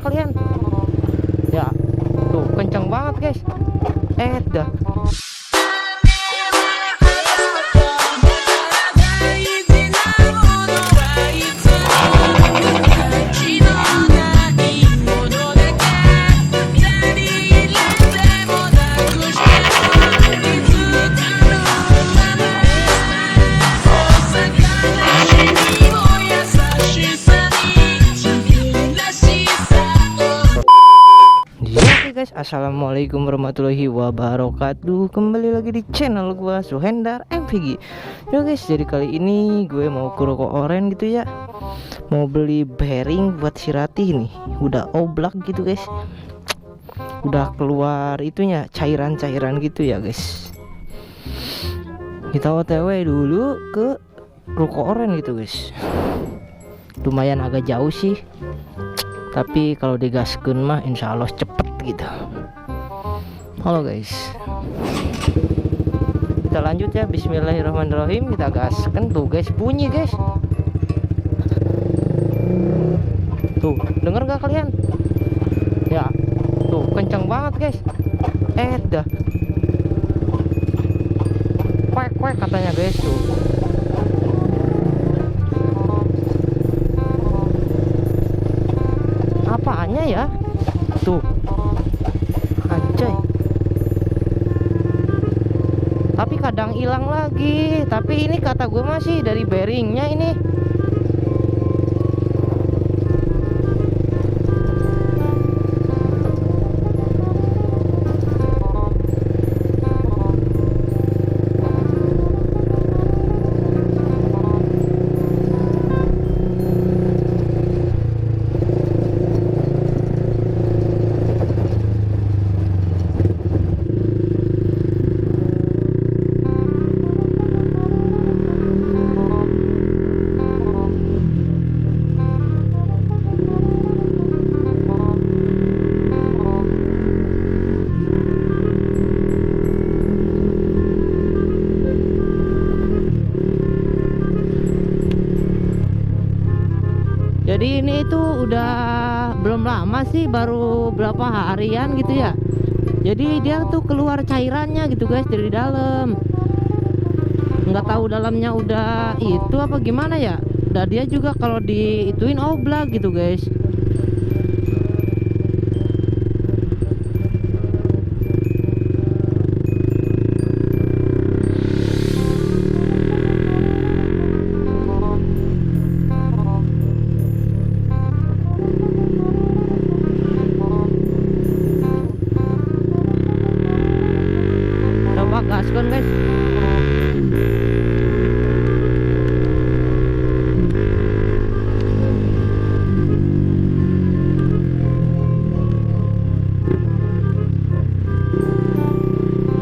kalian? Ya, tuh kenceng banget guys. Dah. Guys, assalamualaikum warahmatullahi wabarakatuh. Kembali lagi di channel gua Suhendar MVG. Yo guys, jadi kali ini gue mau ke Ruko Oren gitu ya. Mau beli bearing buat si Ratih nih. Udah oblak gitu guys. Udah keluar itunya, cairan-cairan gitu ya guys. Kita OTW dulu ke Ruko Oren gitu guys. Lumayan agak jauh sih, tapi kalau digaskeun mah insya Allah cepet gitu. Halo guys, kita lanjut ya. Bismillahirrahmanirrahim. Kita gaskan. Tuh guys, bunyi guys. Tuh, denger gak kalian? Ya, tuh kenceng banget guys. Dah. Kwek katanya guys tuh. Apaannya ya? Tuh. Anjay. Tapi kadang hilang lagi. Tapi ini kata gue masih dari bearingnya ini. Jadi ini itu udah belum lama sih, baru berapa harian gitu ya. Jadi dia tuh keluar cairannya gitu guys dari dalam. Nggak tahu dalamnya udah itu apa gimana ya. Dan dia juga kalau diituin oblak gitu guys. Gaskan guys.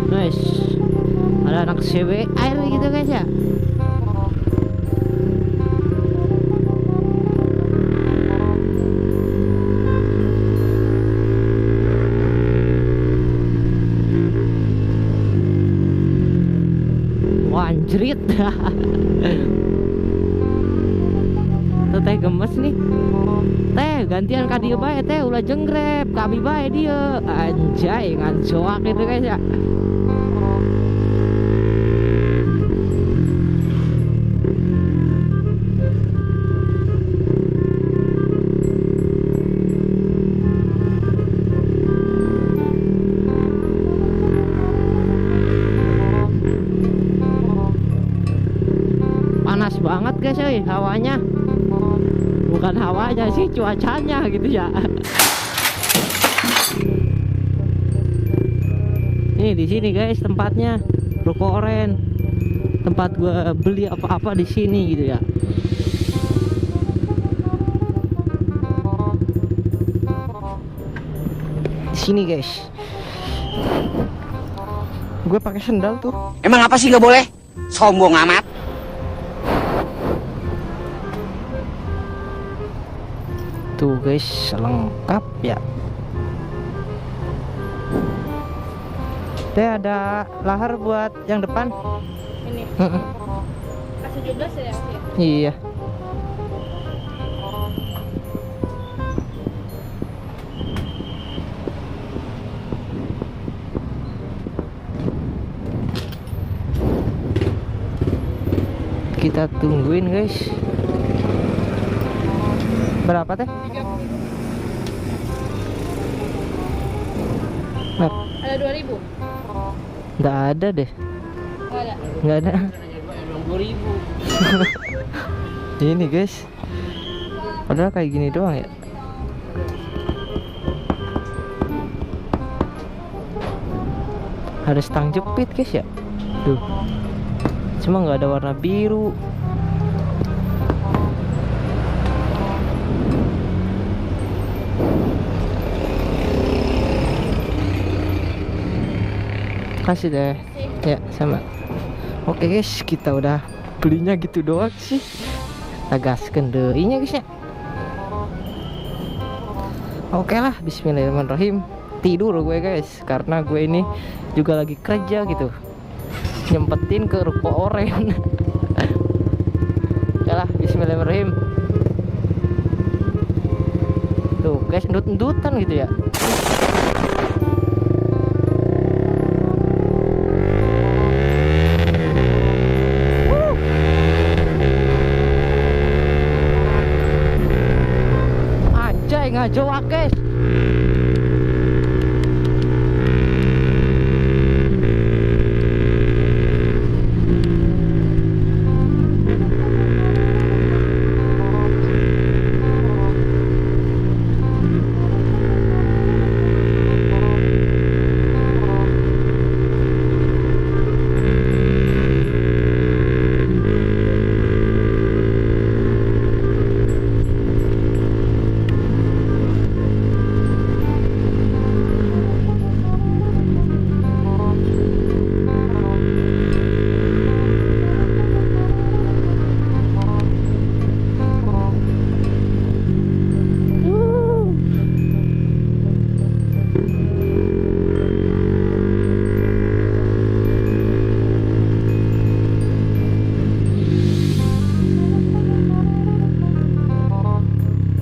Guys, ada anak cewek air gitu guys ya. Anjrit. Tuh teh gemes nih. Teh gantian ka dieu bae teh ulah jenggrep kami bae dia. Anjay ngancoak itu guys ya. Panas banget guys hawanya. Bukan hawanya sih, cuacanya gitu ya. Nih di sini guys tempatnya, Ruko Oren. Tempat gua beli apa-apa di sini gitu ya. Di sini guys. Gue pakai sendal tuh. Emang apa sih nggak boleh? Sombong amat. Tuh guys, lengkap ya. Teh ada lahar buat yang depan. Ini. Kasih 17 ya? Ya. Iya. Kita tungguin guys. Berapa teh? Map. Ada 2000? Nggak ada deh. Nggak ada. Nggak ada. 20.000. Ini guys. Padahal kayak gini doang ya. Ada stang jepit guys ya. Tuh. Cuma nggak ada warna biru. Kasih deh. Ya sama. Oke guys, kita udah belinya gitu doang sih. Tagaskeun deuinya guys ya. Oke lah, bismillahirrahmanirrahim. Tidur gue guys, karena gue ini juga lagi kerja gitu, nyempetin ke ruko oren. Oke lah, bismillahirrahmanirrahim. Tuh guys, endut-endutan gitu ya. Anjay, ngajoak guys.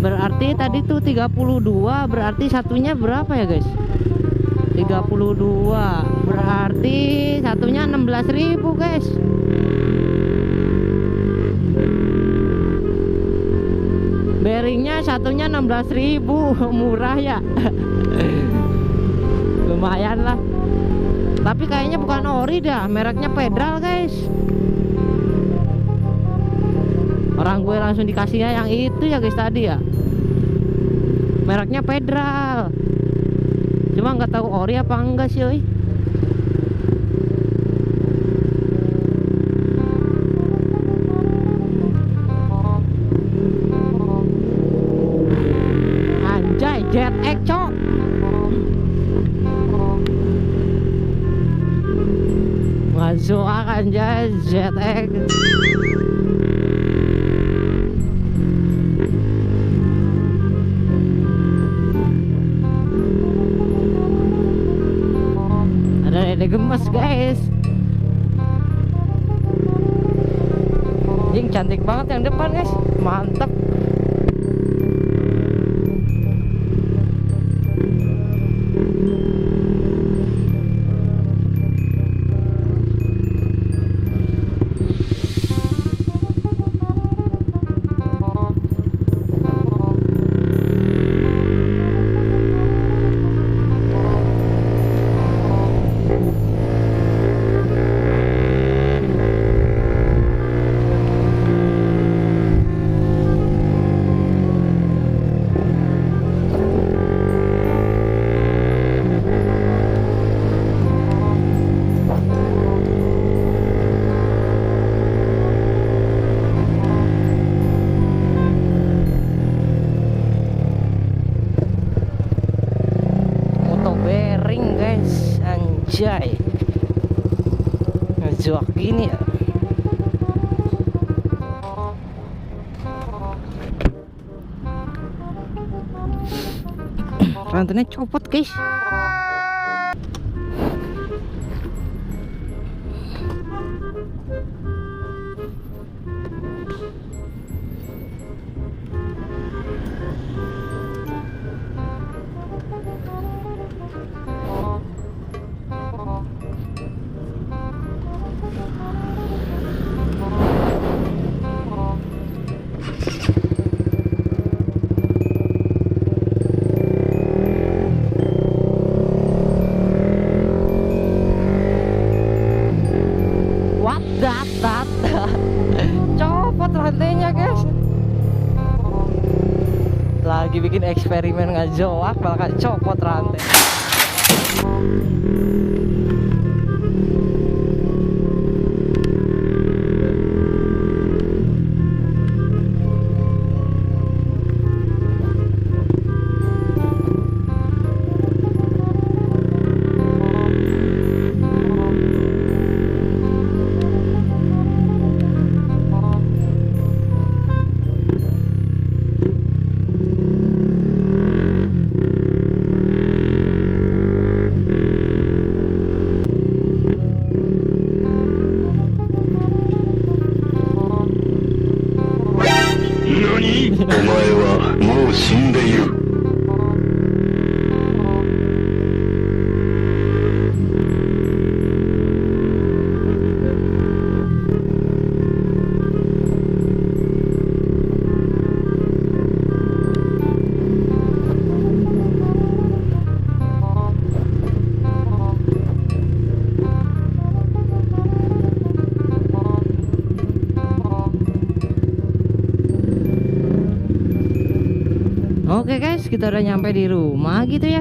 Berarti tadi tuh 32, berarti satunya berapa ya guys? 32 berarti satunya 16.000 guys. Bearingnya satunya 16.000. Murah ya. Lumayan lah. Tapi kayaknya bukan ori dah, mereknya Pedral guys. Orang gue langsung dikasihnya yang itu ya guys tadi ya. Mereknya Pedral. Cuma nggak tahu ori apa enggak sih, oi. Anjay, Jet X cok. Masuk anjay, Jet X. Ada gemes guys. Yang cantik banget yang depan guys, mantap. Anjay, ngejuak gini ya. Rantai copot guys. lagi bikin eksperimen ngajoak malah copot rantai. Oke guys, kita udah nyampe di rumah gitu ya.